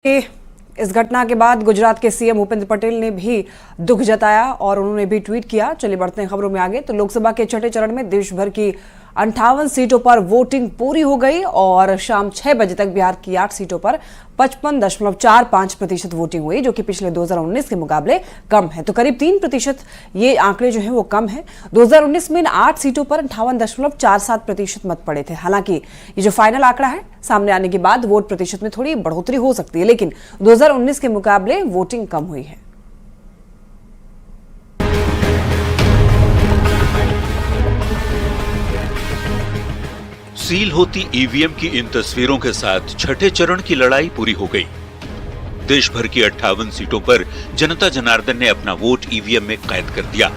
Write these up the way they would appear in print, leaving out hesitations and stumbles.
इस घटना के बाद गुजरात के सीएम भूपेंद्र पटेल ने भी दुख जताया और उन्होंने भी ट्वीट किया। चलिए बढ़ते हैं खबरों में आगे। तो लोकसभा के छठे चरण में देश भर की 58 सीटों पर वोटिंग पूरी हो गई और शाम 6 बजे तक बिहार की 8 सीटों पर 55.45% वोटिंग हुई, जो कि पिछले 2019 के मुकाबले कम है। तो करीब 3% ये आंकड़े जो हैं वो कम है। 2019 में इन 8 सीटों पर 58.47% मत पड़े थे। हालांकि ये जो फाइनल आंकड़ा है सामने आने के बाद वोट प्रतिशत में थोड़ी बढ़ोतरी हो सकती है, लेकिन 2019 के मुकाबले वोटिंग कम हुई है। सील होती ईवीएम की इन तस्वीरों के साथ छठे चरण की लड़ाई पूरी हो गई। देश भर की 58 सीटों पर जनता जनार्दन ने अपना वोट ईवीएम में कैद कर दिया।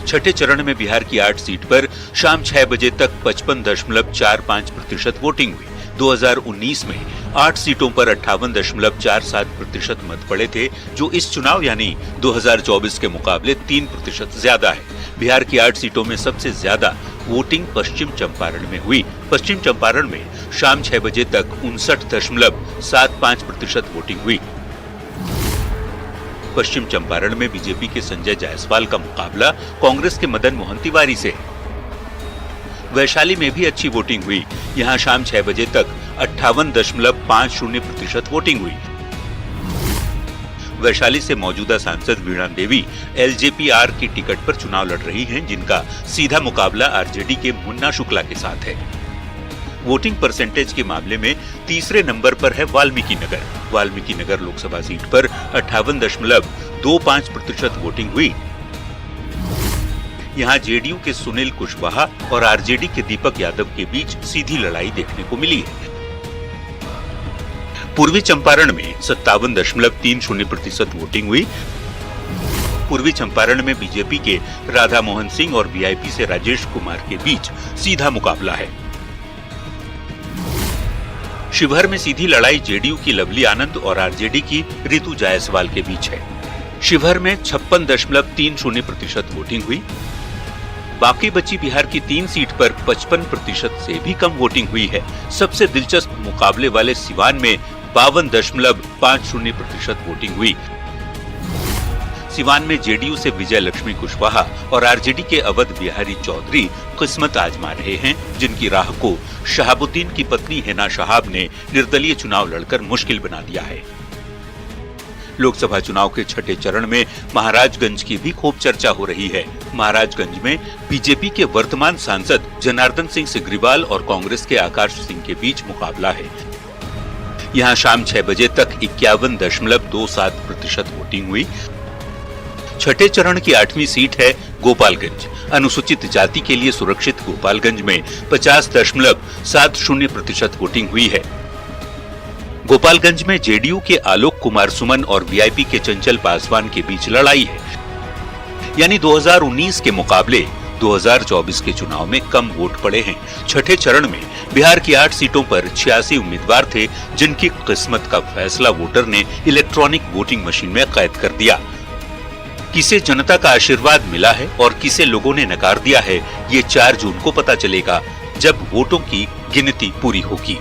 छठे चरण में बिहार की 8 सीट पर शाम 6 बजे तक 55.45% वोटिंग हुई। 2019 में 8 सीटों पर 58.47% मत पड़े थे, जो इस चुनाव यानी 2024 के मुकाबले 3% ज्यादा है। बिहार की 8 सीटों में सबसे ज्यादा वोटिंग पश्चिम चंपारण में हुई। पश्चिम चंपारण में शाम 6 बजे तक 59.75% वोटिंग हुई। पश्चिम चंपारण में बीजेपी के संजय जायसवाल का मुकाबला कांग्रेस के मदन मोहन तिवारी से है। वैशाली में भी अच्छी वोटिंग हुई। यहां शाम 6 बजे तक 58.50% वोटिंग हुई। वैशाली से मौजूदा सांसद वीणा देवी एलजेपी-आर की टिकट पर चुनाव लड़ रही हैं, जिनका सीधा मुकाबला आरजेडी के मुन्ना शुक्ला के साथ है। वोटिंग परसेंटेज के मामले में तीसरे नंबर पर है वाल्मीकि नगर। वाल्मीकि नगर लोकसभा सीट पर 58.25% वोटिंग हुई। यहां जेडीयू के सुनील कुशवाहा और आरजेडी के दीपक यादव के बीच सीधी लड़ाई देखने को मिली है। पूर्वी चंपारण में 57.30% वोटिंग हुई। पूर्वी चंपारण में बीजेपी के राधा मोहन सिंह और वीआईपी से राजेश कुमार के बीच सीधा मुकाबला है। शिवहर में सीधी लड़ाई जेडीयू की लवली आनंद और आरजेडी की रितु जायसवाल के बीच है। शिवहर में 56.30% वोटिंग हुई। बाकी बची बिहार की 3 सीट पर 55% से भी कम वोटिंग हुई है। सबसे दिलचस्प मुकाबले वाले सिवान में 52.50% वोटिंग हुई। सिवान में जेडीयू से विजय लक्ष्मी कुशवाहा और आरजेडी के अवध बिहारी चौधरी किस्मत आजमा रहे हैं, जिनकी राह को शहाबुद्दीन की पत्नी हिना शहाब ने निर्दलीय चुनाव लड़कर मुश्किल बना दिया है। लोकसभा चुनाव के छठे चरण में महाराजगंज की भी खूब चर्चा हो रही है। महाराजगंज में बीजेपी के वर्तमान सांसद जनार्दन सिंह सिग्रीवाल और कांग्रेस के आकाश सिंह के बीच मुकाबला है। यहां शाम 6 बजे तक 51.27% वोटिंग हुई। छठे चरण की 8वीं सीट है गोपालगंज। अनुसूचित जाति के लिए सुरक्षित गोपालगंज में 50.70% वोटिंग हुई है। गोपालगंज में जेडीयू के आलोक कुमार सुमन और वीआईपी के चंचल पासवान के बीच लड़ाई है। यानी 2019 के मुकाबले 2024 के चुनाव में कम वोट पड़े हैं। छठे चरण में बिहार की 8 सीटों पर 86 उम्मीदवार थे, जिनकी किस्मत का फैसला वोटर ने इलेक्ट्रॉनिक वोटिंग मशीन में कैद कर दिया। किसे जनता का आशीर्वाद मिला है और किसे लोगों ने नकार दिया है, ये 4 जून को पता चलेगा, जब वोटों की गिनती पूरी होगी।